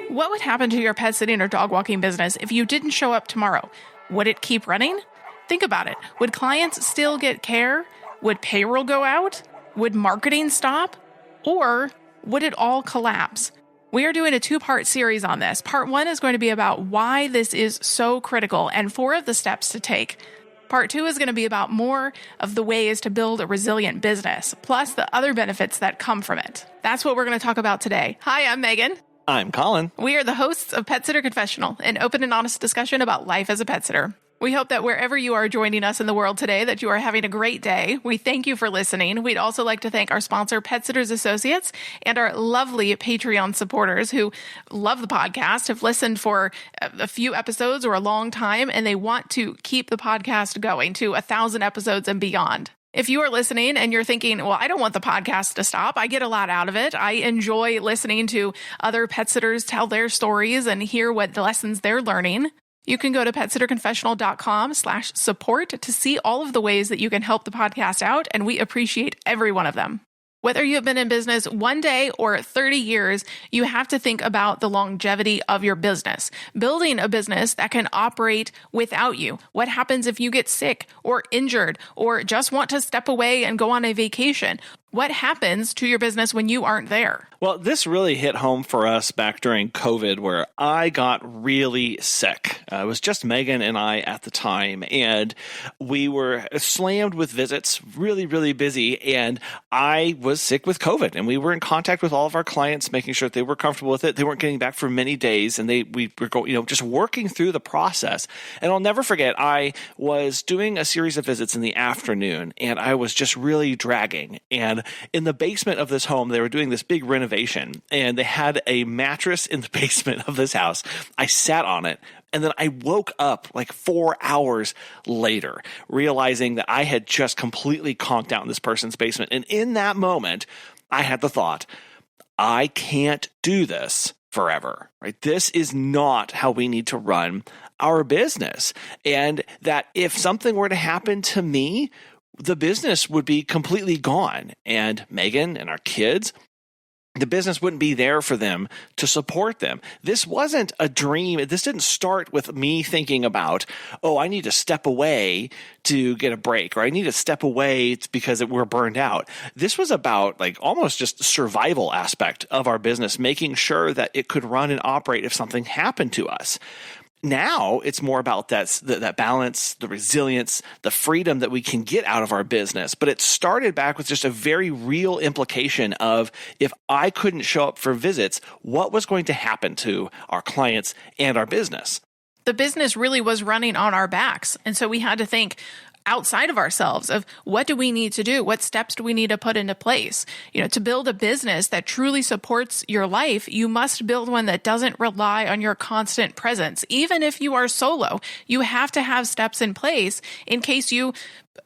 What would happen to your pet sitting or dog walking business if you didn't show up tomorrow? Would it keep running? Think about it. Would clients still get care? Would payroll go out? Would marketing stop? Or would it all collapse? We are doing a 2-part series on this. Part 1 is going to be about why this is so critical and 4 of the steps to take. Part 2 is going to be about more of the ways to build a resilient business, plus the other benefits that come from it. That's what we're going to talk about today. Hi, I'm Megan. I'm Colin. We are the hosts of Pet Sitter Confessional, an open and honest discussion about life as a pet sitter. We hope that wherever you are joining us in the world today, that you are having a great day. We thank you for listening. We'd also like to thank our sponsor, Pet Sitters Associates, and our lovely Patreon supporters who love the podcast, have listened for a few episodes or a long time, and they want to keep the podcast going to 1,000 episodes and beyond. If you are listening and you're thinking, well, I don't want the podcast to stop. I get a lot out of it. I enjoy listening to other pet sitters tell their stories and hear what the lessons they're learning. You can go to petsitterconfessional.com/support to see all of the ways that you can help the podcast out, and we appreciate every one of them. Whether you have been in business 1 day or 30 years, you have to think about the longevity of your business. Building a business that can operate without you. What happens if you get sick or injured or just want to step away and go on a vacation? What happens to your business when you aren't there? Well, this really hit home for us back during COVID, where I got really sick. It was just Megan and I at the time, and we were slammed with visits, really, really busy, and I was sick with COVID, and we were in contact with all of our clients, making sure that they were comfortable with it. They weren't getting back for many days, and we were just working through the process. And I'll never forget, I was doing a series of visits in the afternoon, and I was just really dragging. And in the basement of this home, they were doing this big renovation, and they had a mattress in the basement of this house. I sat on it, and then I woke up like 4 hours later, realizing that I had just completely conked out in this person's basement. And in that moment, I had the thought, I can't do this forever, right? This is not how we need to run our business. And that if something were to happen to me, the business would be completely gone. And Megan and our kids, the business wouldn't be there for them to support them. This wasn't a dream. This didn't start with me thinking about, oh, I need to step away to get a break, or I need to step away because we're burned out. This was about like almost just the survival aspect of our business, making sure that it could run and operate if something happened to us. Now it's more about that balance, the resilience, the freedom that we can get out of our business. But it started back with just a very real implication of, if I couldn't show up for visits, what was going to happen to our clients and our business? The business really was running on our backs. And so we had to think outside of ourselves of, what do we need to do? What steps do we need to put into place? To build a business that truly supports your life, you must build one that doesn't rely on your constant presence. Even if you are solo, you have to have steps in place in case you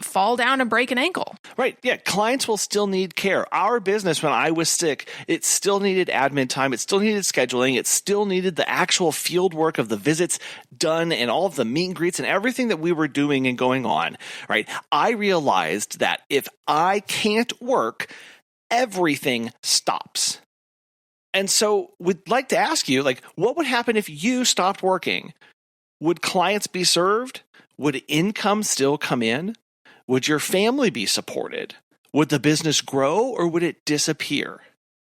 fall down and break an ankle. Right. Yeah. Clients will still need care. Our business, when I was sick, it still needed admin time. It still needed scheduling. It still needed the actual field work of the visits done and all of the meet and greets and everything that we were doing and going on. Right. I realized that if I can't work, everything stops. And so we'd like to ask you, what would happen if you stopped working? Would clients be served? Would income still come in? Would your family be supported? Would the business grow, or would it disappear?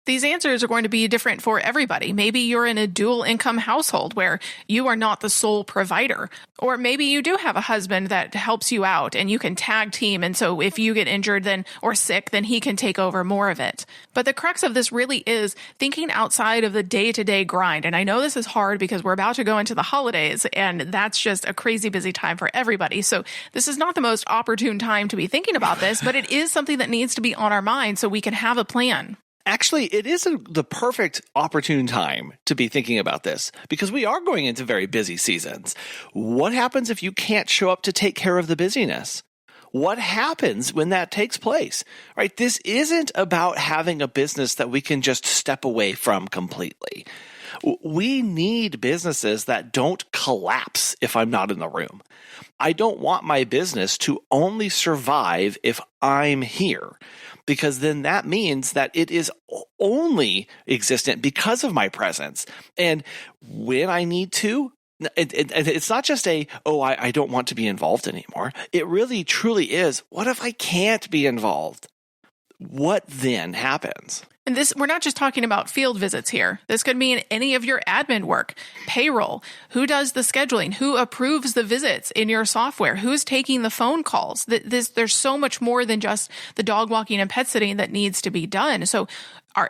These answers are going to be different for everybody. Maybe you're in a dual income household where you are not the sole provider. Or maybe you do have a husband that helps you out and you can tag team. And so if you get injured or sick, then he can take over more of it. But the crux of this really is thinking outside of the day-to-day grind. And I know this is hard because we're about to go into the holidays, and that's just a crazy busy time for everybody. So this is not the most opportune time to be thinking about this, but it is something that needs to be on our mind so we can have a plan. Actually, it is the perfect opportune time to be thinking about this, because we are going into very busy seasons. What happens if you can't show up to take care of the busyness? What happens when that takes place? Right? This isn't about having a business that we can just step away from completely. We need businesses that don't collapse if I'm not in the room. I don't want my business to only survive if I'm here, because then that means that it is only existent because of my presence. And when I need to, it's not just I don't want to be involved anymore. It really, truly is, what if I can't be involved? What then happens? And we're not just talking about field visits here. This could mean any of your admin work, payroll, who does the scheduling, who approves the visits in your software, who's taking the phone calls. There's so much more than just the dog walking and pet sitting that needs to be done. So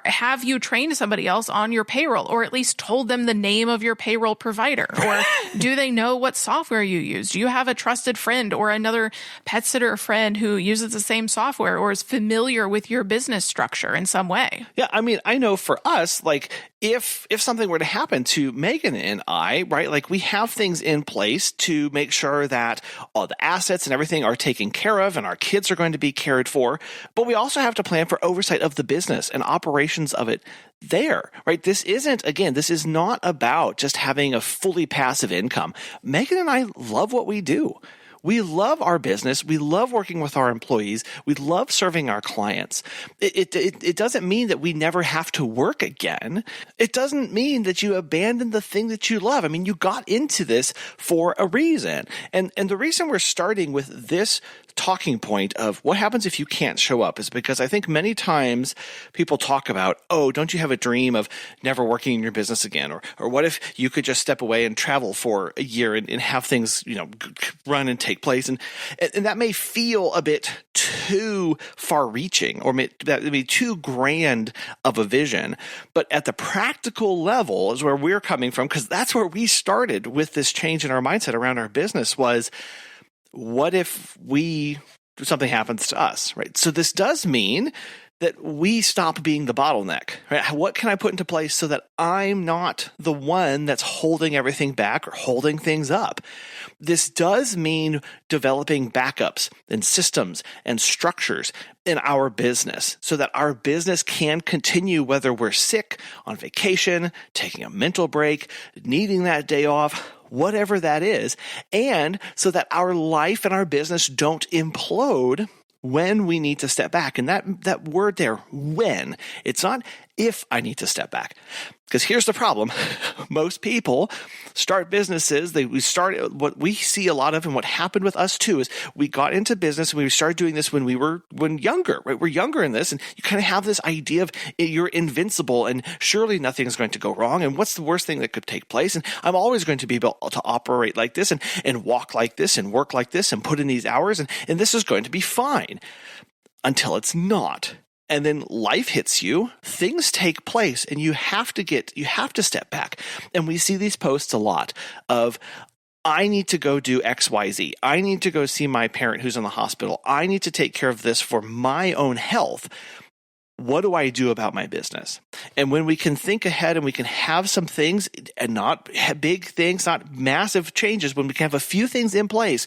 have you trained somebody else on your payroll, or at least told them the name of your payroll provider? Or do they know what software you use? Do you have a trusted friend or another pet sitter friend who uses the same software or is familiar with your business structure in some way? Yeah, I mean, I know for us, like if something were to happen to Megan and I, right, like we have things in place to make sure that all the assets and everything are taken care of and our kids are going to be cared for, but we also have to plan for oversight of the business and operations of it there, right? This is not about just having a fully passive income. Megan and I love what we do. We love our business. We love working with our employees. We love serving our clients. It doesn't mean that we never have to work again. It doesn't mean that you abandon the thing that you love. I mean, you got into this for a reason. And the reason we're starting with this talking point of what happens if you can't show up is because I think many times people talk about, oh, don't you have a dream of never working in your business again? Or what if you could just step away and travel for a year and have things, run and take place? And that may feel a bit too far-reaching, or that may be too grand of a vision. But at the practical level is where we're coming from, because that's where we started with this change in our mindset around our business was, what if something happens to us, right? So this does mean that we stop being the bottleneck, right? What can I put into place so that I'm not the one that's holding everything back or holding things up? This does mean developing backups and systems and structures in our business so that our business can continue whether we're sick, on vacation, taking a mental break, needing that day off, whatever that is, and so that our life and our business don't implode when we need to step back. And that word there, when, it's not if I need to step back. Because here's the problem. Most people start businesses. What we see a lot of, and what happened with us too, is we got into business and we started doing this when younger, right? We're younger in this, and you kind of have this idea of you're invincible and surely nothing is going to go wrong. And what's the worst thing that could take place? And I'm always going to be able to operate like this and walk like this and work like this and put in these hours. And this is going to be fine until it's not. And then life hits you, things take place, and you have to step back. And we see these posts a lot of, I need to go do X, Y, Z. I need to go see my parent who's in the hospital. I need to take care of this for my own health. What do I do about my business? And when we can think ahead and we can have some things, and not big things, not massive changes, when we can have a few things in place,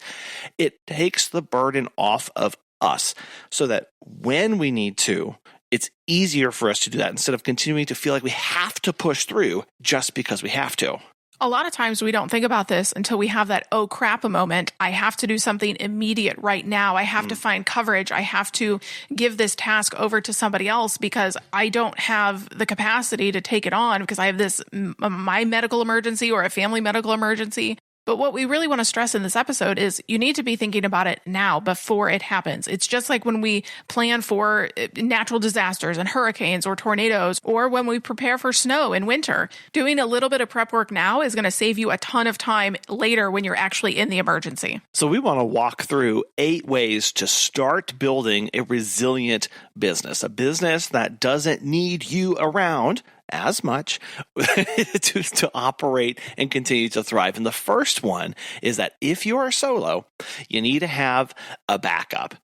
it takes the burden off of us so that when we need to, it's easier for us to do that instead of continuing to feel like we have to push through just because we have to. A lot of times we don't think about this until we have that, oh crap, a moment. I have to do something immediate right now. I have to find coverage. I have to give this task over to somebody else because I don't have the capacity to take it on because I have my medical emergency or a family medical emergency. But what we really want to stress in this episode is you need to be thinking about it now before it happens. It's just like when we plan for natural disasters and hurricanes or tornadoes, or when we prepare for snow in winter. Doing a little bit of prep work now is going to save you a ton of time later when you're actually in the emergency. So we want to walk through 8 ways to start building a resilient business, a business that doesn't need you around as much to operate and continue to thrive. And the first one is that if you are solo, you need to have a backup.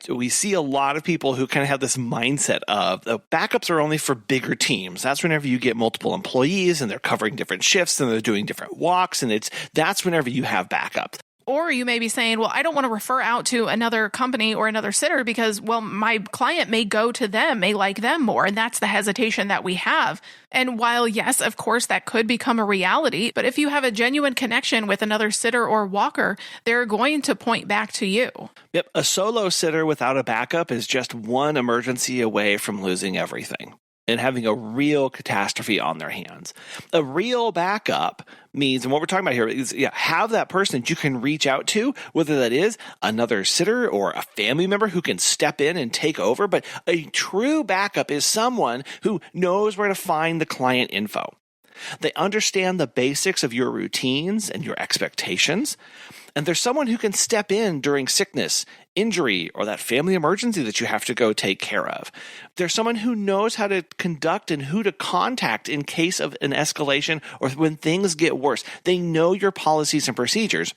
We see a lot of people who kind of have this mindset of the backups are only for bigger teams. That's whenever you get multiple employees and they're covering different shifts and they're doing different walks, and that's whenever you have backup. Or you may be saying, well, I don't want to refer out to another company or another sitter because, well, my client may go to them, may like them more. And that's the hesitation that we have. And while, yes, of course, that could become a reality, but if you have a genuine connection with another sitter or walker, they're going to point back to you. Yep. A solo sitter without a backup is just one emergency away from losing everything and having a real catastrophe on their hands. A real backup means, and what we're talking about here is, have that person that you can reach out to, whether that is another sitter or a family member who can step in and take over. But a true backup is someone who knows where to find the client info. They understand the basics of your routines and your expectations. And there's someone who can step in during sickness, injury, or that family emergency that you have to go take care of. There's someone who knows how to conduct and who to contact in case of an escalation or when things get worse. They know your policies and procedures,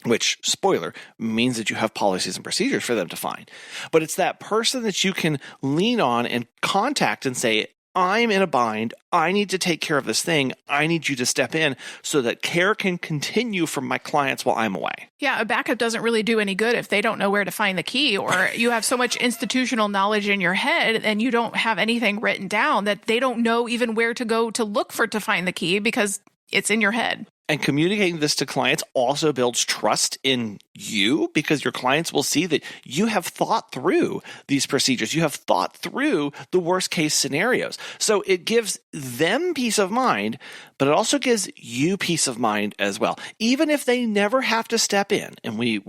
which, spoiler, means that you have policies and procedures for them to find. But it's that person that you can lean on and contact and say, I'm in a bind. I need to take care of this thing. I need you to step in so that care can continue for my clients while I'm away. Yeah, a backup doesn't really do any good if they don't know where to find the key, or you have so much institutional knowledge in your head and you don't have anything written down that they don't know even where to go to look for to find the key because it's in your head. And communicating this to clients also builds trust in you because your clients will see that you have thought through these procedures. You have thought through the worst case scenarios. So it gives them peace of mind, but it also gives you peace of mind as well. Even if they never have to step in, and we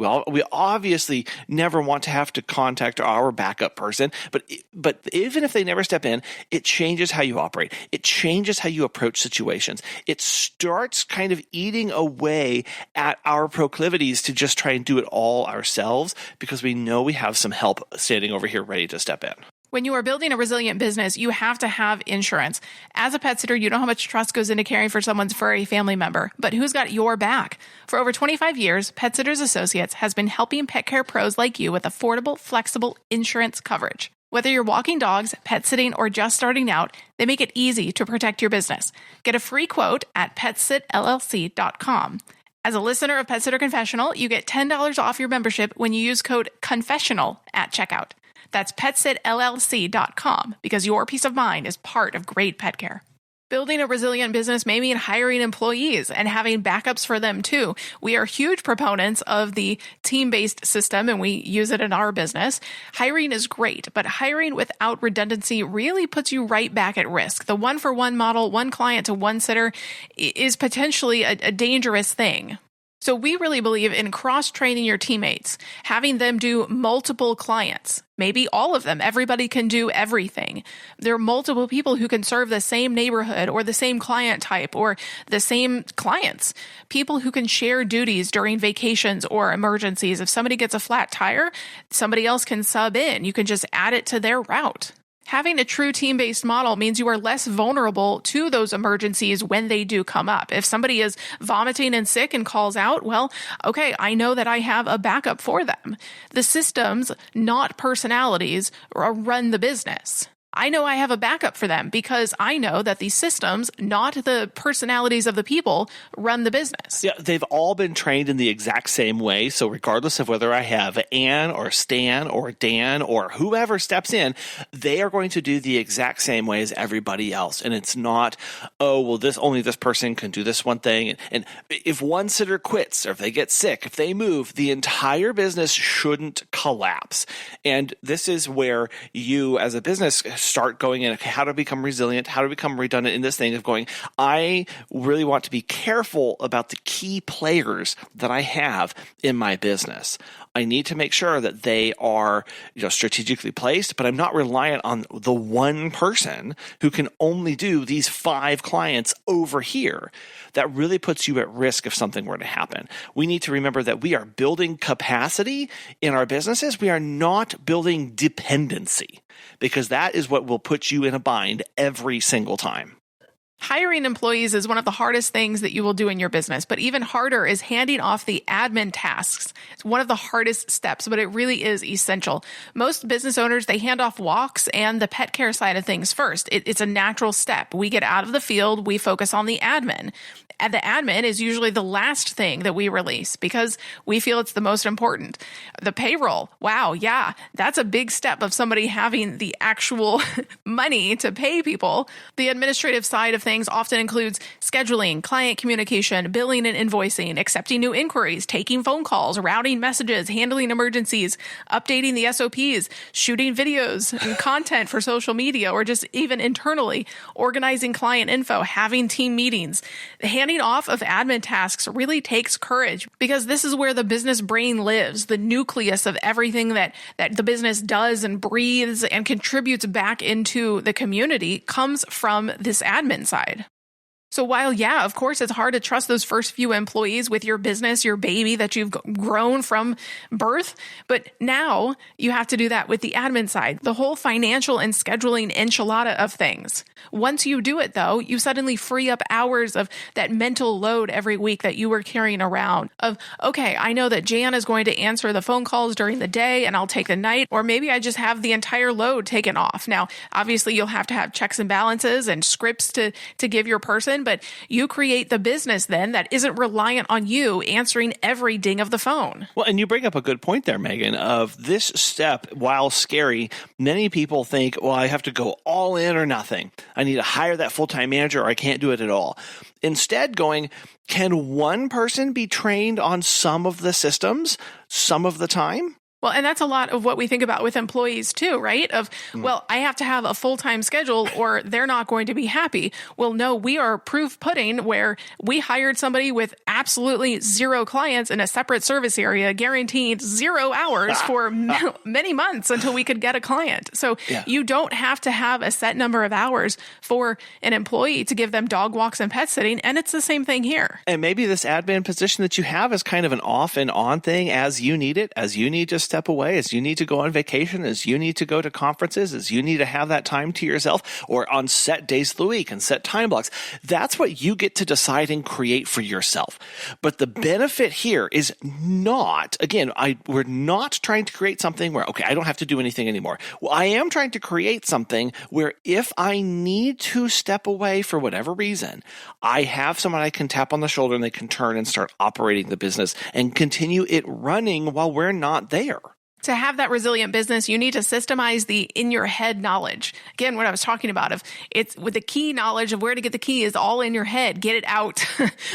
obviously never want to have to contact our backup person, but even if they never step in, it changes how you operate. It changes how you approach situations. It starts kind of eating away at our proclivities to just try and do it all ourselves because we know we have some help standing over here ready to step in. When you are building a resilient business, you have to have insurance. As a pet sitter, you know how much trust goes into caring for someone's furry family member, but who's got your back? For over 25 years, Pet Sitters Associates has been helping pet care pros like you with affordable, flexible insurance coverage. Whether you're walking dogs, pet sitting, or just starting out, they make it easy to protect your business. Get a free quote at petsitllc.com. As a listener of Pet Sitter Confessional, you get $10 off your membership when you use code Confessional at checkout. That's petsitllc.com because your peace of mind is part of great pet care. Building a resilient business may mean hiring employees and having backups for them too. We are huge proponents of the team-based system and we use it in our business. Hiring is great, but hiring without redundancy really puts you right back at risk. The one-for-one model, one client to one sitter, is potentially a dangerous thing. So we really believe in cross-training your teammates, having them do multiple clients, maybe all of them. Everybody can do everything. There are multiple people who can serve the same neighborhood or the same client type or the same clients. People who can share duties during vacations or emergencies. If somebody gets a flat tire, somebody else can sub in. You can just add it to their route. Having a true team-based model means you are less vulnerable to those emergencies when they do come up. If somebody is vomiting and sick and calls out, well, okay, I know that I have a backup for them. The systems, not personalities, run the business. I know I have a backup for them because I know that these systems, not the personalities of the people, run the business. Yeah, they've all been trained in the exact same way. So regardless of whether I have Ann or Stan or Dan or whoever steps in, they are going to do the exact same way as everybody else. And it's not, oh, well, only this person can do this one thing. And if one sitter quits or if they get sick, if they move, the entire business shouldn't collapse. And this is where you as a business start going in, okay, how to become resilient, how to become redundant in this thing of going, I really want to be careful about the key players that I have in my business. I need to make sure that they are, strategically placed, but I'm not reliant on the one person who can only do these 5 clients over here. That really puts you at risk if something were to happen. We need to remember that we are building capacity in our businesses. We are not building dependency because that is what will put you in a bind every single time. Hiring employees is one of the hardest things that you will do in your business, but even harder is handing off the admin tasks. It's one of the hardest steps, but it really is essential. Most business owners, they hand off walks and the pet care side of things first. It's a natural step. We get out of the field, we focus on the admin. And the admin is usually the last thing that we release because we feel it's the most important. The payroll, wow, yeah, that's a big step of somebody having the actual money to pay people. The administrative side of things often includes scheduling, client communication, billing and invoicing, accepting new inquiries, taking phone calls, routing messages, handling emergencies, updating the SOPs, shooting videos and content for social media or just even internally, organizing client info, having team meetings. Handing off of admin tasks really takes courage because this is where the business brain lives, the nucleus of everything that the business does and breathes and contributes back into the community comes from this admin side. So while, yeah, of course, it's hard to trust those first few employees with your business, your baby that you've grown from birth, but now you have to do that with the admin side, the whole financial and scheduling enchilada of things. Once you do it, though, you suddenly free up hours of that mental load every week that you were carrying around of, okay, I know that Jan is going to answer the phone calls during the day and I'll take the night, or maybe I just have the entire load taken off. Now, obviously, you'll have to have checks and balances and scripts to give your person, but you create the business then that isn't reliant on you answering every ding of the phone. Well, and you bring up a good point there, Megan, of this step, while scary, many people think, well, I have to go all in or nothing. I need to hire that full-time manager or I can't do it at all. Instead, going, can one person be trained on some of the systems some of the time? Well, and that's a lot of what we think about with employees too, right? Well, I have to have a full-time schedule or they're not going to be happy. Well, no, we are proof pudding where we hired somebody with absolutely zero clients in a separate service area, guaranteed 0 hours for many months until we could get a client. So you don't have to have a set number of hours for an employee to give them dog walks and pet sitting. And it's the same thing here. And maybe this admin position that you have is kind of an off and on thing as you need it, as you need to step away, as you need to go on vacation, as you need to go to conferences, as you need to have that time to yourself or on set days of the week and set time blocks. That's what you get to decide and create for yourself. But the benefit here is not, again, we're not trying to create something where, okay, I don't have to do anything anymore. Well, I am trying to create something where if I need to step away for whatever reason, I have someone I can tap on the shoulder and they can turn and start operating the business and continue it running while we're not there. To have that resilient business, you need to systemize the in your head knowledge. Again, what I was talking about of it's with the key knowledge of where to get the key is all in your head. Get it out.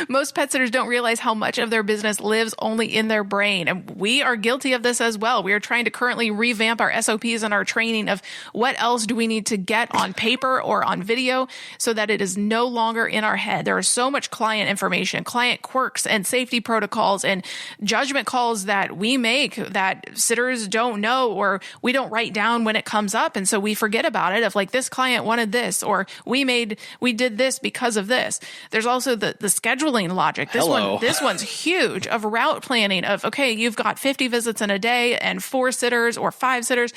Most pet sitters don't realize how much of their business lives only in their brain. And we are guilty of this as well. We are trying to currently revamp our SOPs and our training of what else do we need to get on paper or on video so that it is no longer in our head. There is so much client information, client quirks and safety protocols and judgment calls that we make that sitters don't know or we don't write down when it comes up. And so we forget about it of like this client wanted this or we did this because of this. There's also the scheduling logic. This one's huge of route planning of, okay, you've got 50 visits in a day and 4 sitters or 5 sitters.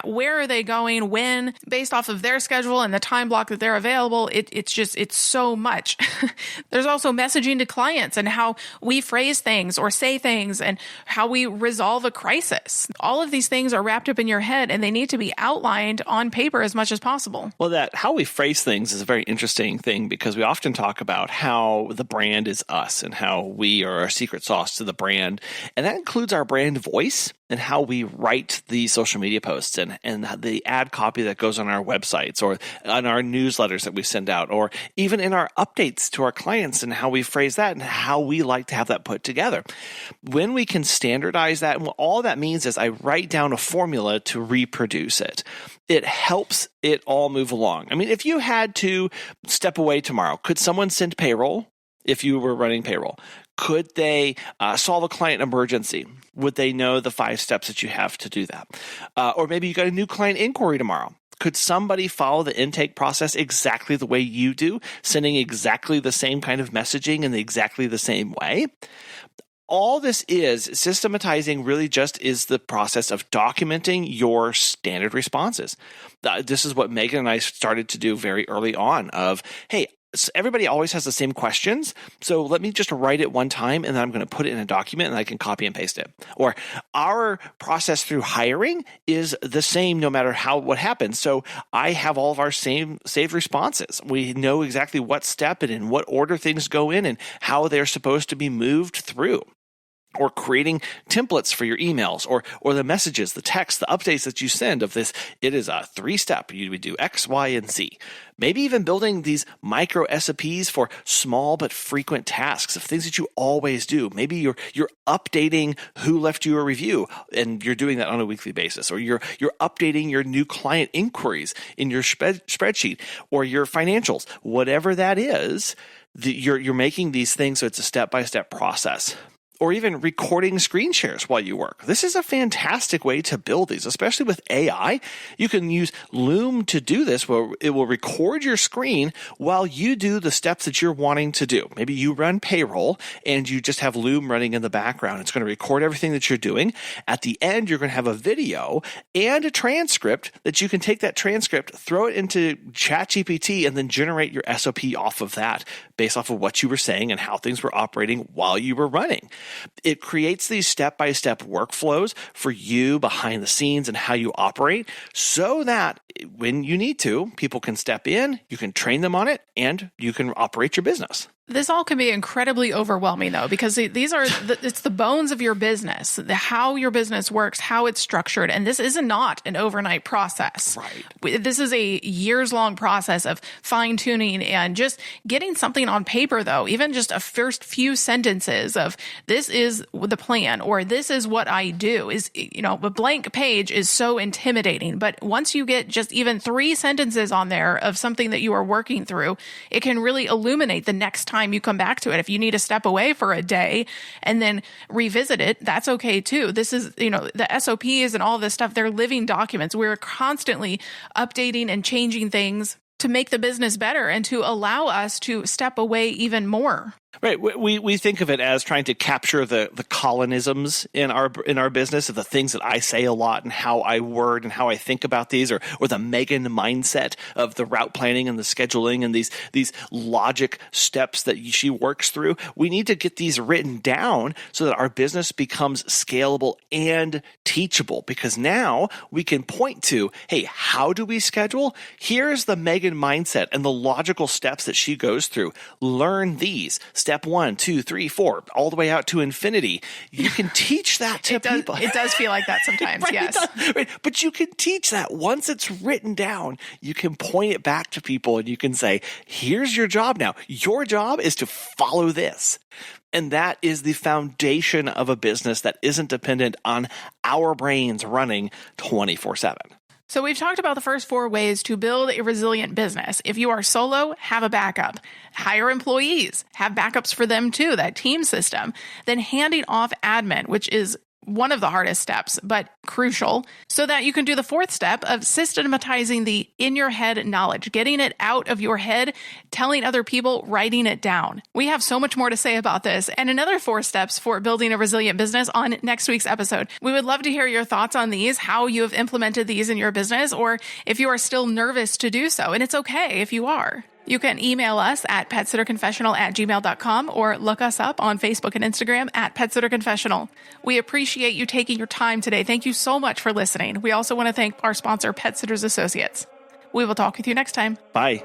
Where are they going? When? Based off of their schedule and the time block that they're available. It's so much. There's also messaging to clients and how we phrase things or say things and how we resolve a crisis. All of these things are wrapped up in your head and they need to be outlined on paper as much as possible. Well, that how we phrase things is a very interesting thing because we often talk about how the brand is us and how we are our secret sauce to the brand. And that includes our brand voice and how we write the social media posts and the ad copy that goes on our websites or on our newsletters that we send out, or even in our updates to our clients and how we phrase that and how we like to have that put together. When we can standardize that, and all that means is I write down a formula to reproduce it. It helps it all move along. I mean, if you had to step away tomorrow, could someone send payroll if you were running payroll? Could they solve a client emergency? Would they know the 5 steps that you have to do that? Or maybe you got a new client inquiry tomorrow. Could somebody follow the intake process exactly the way you do, sending exactly the same kind of messaging in exactly the same way? All this is systematizing really just is the process of documenting your standard responses. This is what Megan and I started to do very early on of, hey, everybody always has the same questions. So let me just write it one time and then I'm going to put it in a document and I can copy and paste it. Or our process through hiring is the same no matter what happens. So I have all of our same saved responses. We know exactly what step and in what order things go in and how they're supposed to be moved through. Or creating templates for your emails or the messages, the text, the updates that you send of this. It is a 3-step. You would do X, Y, and Z. Maybe even building these micro SOPs for small but frequent tasks of things that you always do. Maybe you're updating who left you a review and you're doing that on a weekly basis, or you're updating your new client inquiries in your spreadsheet or your financials. Whatever that is, you're making these things so it's a step-by-step process. Or even recording screen shares while you work. This is a fantastic way to build these, especially with AI. You can use Loom to do this, where it will record your screen while you do the steps that you're wanting to do. Maybe you run payroll and you just have Loom running in the background. It's going to record everything that you're doing. At the end, you're going to have a video and a transcript that you can take that transcript, throw it into ChatGPT, and then generate your SOP off of that based off of what you were saying and how things were operating while you were running. It creates these step-by-step workflows for you behind the scenes and how you operate so that when you need to, people can step in, you can train them on it, and you can operate your business. This all can be incredibly overwhelming, though, because it's the bones of your business, how your business works, how it's structured. And this is not an overnight process. Right. This is a years-long process of fine-tuning and just getting something on paper, though, even just a first few sentences of this is the plan or this is what I do is, a blank page is so intimidating. But once you get just even 3 sentences on there of something that you are working through, it can really illuminate the next time you come back to it. If you need to step away for a day and then revisit it, that's okay too. This is, the SOPs and all this stuff, they're living documents. We're constantly updating and changing things to make the business better and to allow us to step away even more. Right. We think of it as trying to capture the colonisms in our business, of the things that I say a lot and how I word and how I think about these, or the Megan mindset of the route planning and the scheduling and these logic steps that she works through. We need to get these written down so that our business becomes scalable and teachable, because now we can point to, hey, how do we schedule? Here's the Megan mindset and the logical steps that she goes through. Learn these. Step 1, 2, 3, 4, all the way out to infinity. You can teach that to people. It does feel like that sometimes, right, yes. Right. But you can teach that. Once it's written down, you can point it back to people and you can say, here's your job now. Your job is to follow this. And that is the foundation of a business that isn't dependent on our brains running 24/7. So we've talked about the first 4 ways to build a resilient business. If you are solo, have a backup. Hire employees, have backups for them too, that team system. Then handing off admin, which is one of the hardest steps, but crucial, so that you can do the 4th step of systematizing the in your head knowledge, getting it out of your head, telling other people, writing it down. We have so much more to say about this and another 4 steps for building a resilient business on next week's episode. We would love to hear your thoughts on these, how you have implemented these in your business, or if you are still nervous to do so. And it's okay if you are. You can email us at petsitterconfessional@gmail.com or look us up on Facebook and Instagram at petsitterconfessional. We appreciate you taking your time today. Thank you so much for listening. We also want to thank our sponsor, Pet Sitters Associates. We will talk with you next time. Bye.